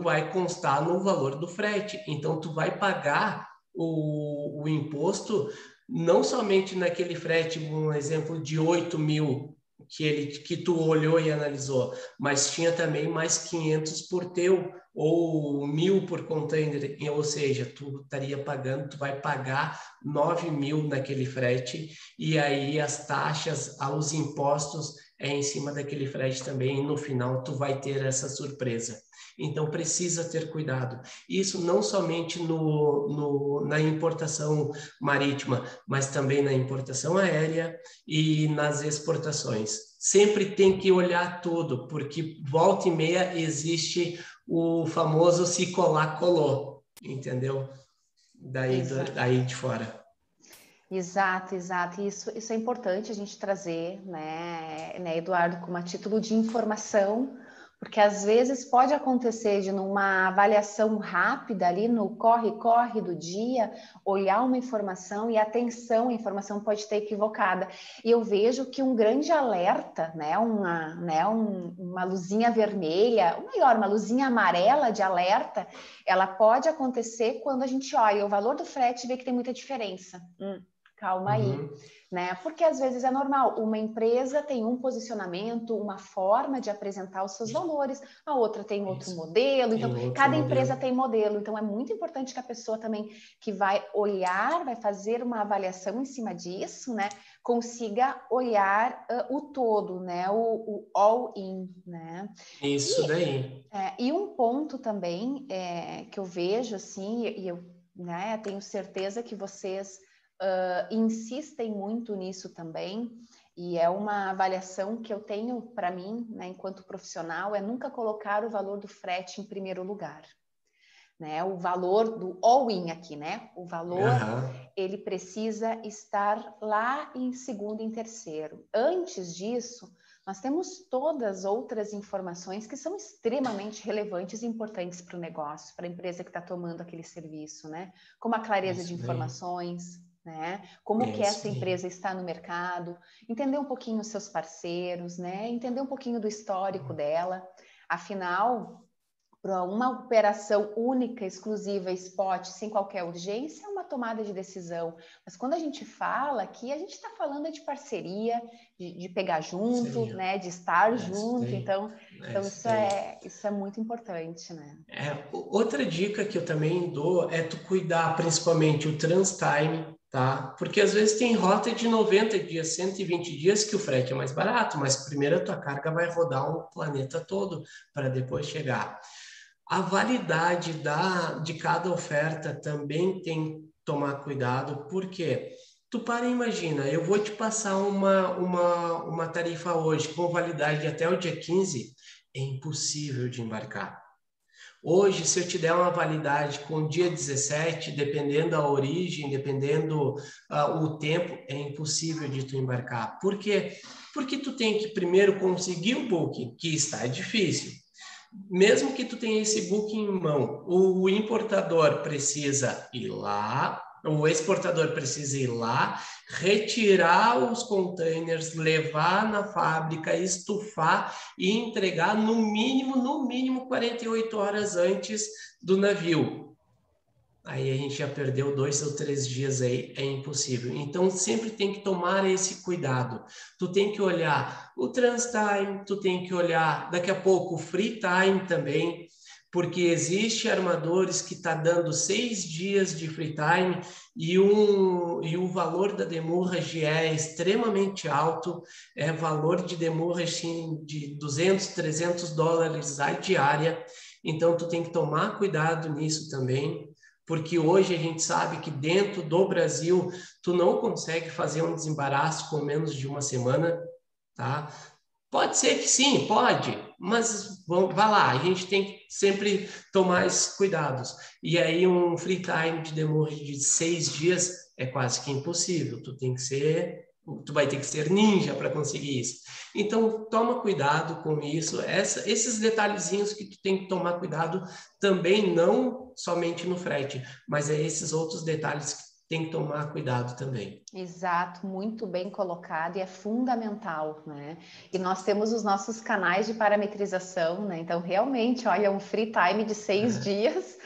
vai constar no valor do frete, então tu vai pagar o imposto não somente naquele frete, um exemplo de 8 mil que tu olhou e analisou, mas tinha também mais 500 por teu ou 1.000 por container, ou seja, tu estaria pagando, tu vai pagar 9 mil naquele frete e aí as taxas, os impostos é em cima daquele frete também e no final tu vai ter essa surpresa. Então, precisa ter cuidado. Isso não somente na importação marítima, mas também na importação aérea e nas exportações. Sempre tem que olhar tudo, porque volta e meia existe o famoso se colar, colou, entendeu? Daí de fora. Exato, exato. Isso é importante a gente trazer, né, Eduardo, como a título de informação, porque às vezes pode acontecer de numa avaliação rápida ali no corre-corre do dia, olhar uma informação e atenção, a informação pode estar equivocada. E eu vejo que um grande alerta, né, uma luzinha vermelha, ou melhor, uma luzinha amarela de alerta, ela pode acontecer quando a gente olha o valor do frete e vê que tem muita diferença. Calma aí, né? Porque às vezes é normal, uma empresa tem um posicionamento, uma forma de apresentar os seus valores, a outra tem outro modelo, então cada empresa tem modelo, então é muito importante que a pessoa também que vai olhar, vai fazer uma avaliação em cima disso, né? Consiga olhar o todo, né? O all-in, né? Isso daí. E um ponto também que eu vejo assim, e eu, né, tenho certeza que vocês insistem muito nisso também, e é uma avaliação que eu tenho para mim, né, enquanto profissional, é nunca colocar o valor do frete em primeiro lugar. Né? O valor do all-in aqui, né? O valor, ele precisa estar lá em segundo e em terceiro. Antes disso, nós temos todas as outras informações que são extremamente relevantes e importantes para o negócio, para a empresa que está tomando aquele serviço, né? Como a clareza de informações, né? Como que essa empresa está no mercado, entender um pouquinho os seus parceiros, né? Entender um pouquinho do histórico dela. Afinal, para uma operação única, exclusiva, spot, sem qualquer urgência, é uma tomada de decisão. Mas quando a gente fala aqui, a gente está falando de parceria, de pegar junto, né? De estar junto. Então isso é muito importante, né? Outra dica que eu também dou é tu cuidar principalmente o transtime, tá? Porque às vezes tem rota de 90 dias, 120 dias que o frete é mais barato, mas primeiro a tua carga vai rodar o planeta todo para depois chegar. A validade de cada oferta também tem que tomar cuidado, porque tu para e imagina, eu vou te passar uma tarifa hoje com validade até o dia 15, é impossível de embarcar. Hoje, se eu te der uma validade com o dia 17, dependendo da origem, dependendo o tempo, é impossível de tu embarcar. Por quê? Porque tu tem que primeiro conseguir o booking, que está difícil. Mesmo que tu tenha esse booking em mão, o importador precisa ir lá, o exportador precisa ir lá, retirar os containers, levar na fábrica, estufar e entregar no mínimo 48 horas antes do navio. Aí a gente já perdeu 2 ou 3 dias aí, é impossível. Então, sempre tem que tomar esse cuidado. Tu tem que olhar o transtime, tu tem que olhar, daqui a pouco, o free time também, porque existe armadores que está dando 6 dias de free time e o valor da demurrage é extremamente alto, é valor de demurrage de 200, 300 dólares a diária. Então, tu tem que tomar cuidado nisso também, porque hoje a gente sabe que dentro do Brasil tu não consegue fazer um desembaraço com menos de uma semana, tá? Pode ser que sim, pode, mas vá lá, a gente tem que sempre tomar esses cuidados. E aí um free time de demurrage de 6 dias é quase que impossível, tu vai ter que ser ninja para conseguir isso. Então, toma cuidado com isso. Esses detalhezinhos que tu tem que tomar cuidado também, não somente no frete, mas é esses outros detalhes que tem que tomar cuidado também. Exato, muito bem colocado e é fundamental, né? E nós temos os nossos canais de parametrização, né? Então, realmente, olha, um free time de 6 dias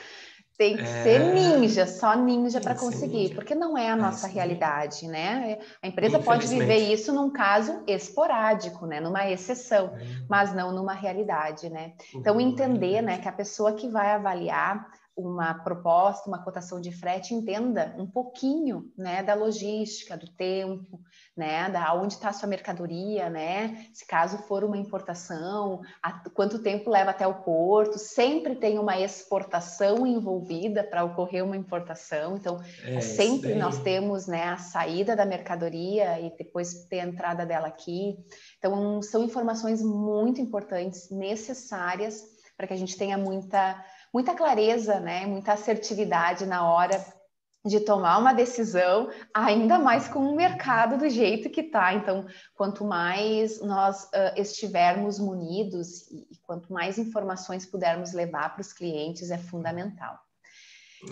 tem que ser ninja, só ninja para conseguir, porque não é a nossa realidade, né? A empresa pode viver isso num caso esporádico, né? Numa exceção, mas não numa realidade, né? Então, entender, né, que a pessoa que vai avaliar uma proposta, uma cotação de frete, entenda um pouquinho, né, da logística, do tempo, né, da onde está a sua mercadoria, né, se caso for uma importação, quanto tempo leva até o porto, sempre tem uma exportação envolvida para ocorrer uma importação, então sempre nós temos, né, a saída da mercadoria e depois ter a entrada dela aqui, então são informações muito importantes, necessárias para que a gente tenha muita clareza, né, muita assertividade na hora de tomar uma decisão, ainda mais com o mercado do jeito que está. Então, quanto mais nós estivermos munidos e quanto mais informações pudermos levar para os clientes, é fundamental.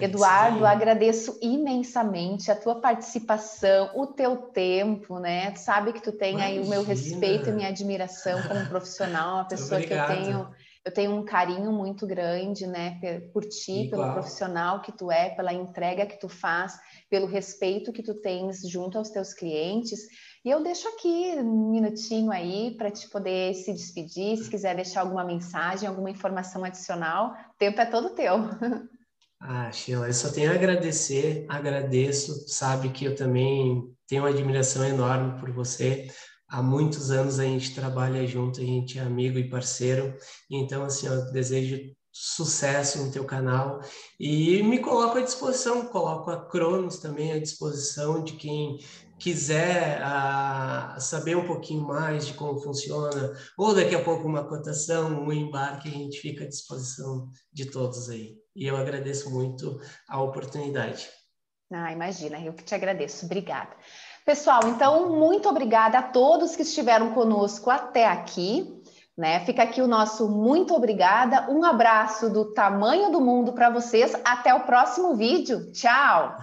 Eduardo, agradeço imensamente a tua participação, o teu tempo, né? Tu sabe que tu tem aí o meu respeito e minha admiração como profissional, uma pessoa que eu tenho um carinho muito grande, né, por ti, pelo profissional que tu é, pela entrega que tu faz, pelo respeito que tu tens junto aos teus clientes. E eu deixo aqui um minutinho aí para te poder se despedir, se quiser deixar alguma mensagem, alguma informação adicional, o tempo é todo teu. Sheila, eu só tenho a agradecer, agradeço, sabe que eu também tenho uma admiração enorme por você. Há muitos anos a gente trabalha junto, a gente é amigo e parceiro, então assim, eu desejo sucesso no teu canal e me coloco à disposição, coloco a Cronos também à disposição de quem quiser saber um pouquinho mais de como funciona, ou daqui a pouco uma cotação, um embarque, a gente fica à disposição de todos aí. E eu agradeço muito a oportunidade. Imagina, eu que te agradeço. Obrigada. Pessoal, então, muito obrigada a todos que estiveram conosco até aqui, né? Fica aqui o nosso muito obrigada. Um abraço do tamanho do mundo para vocês. Até o próximo vídeo. Tchau!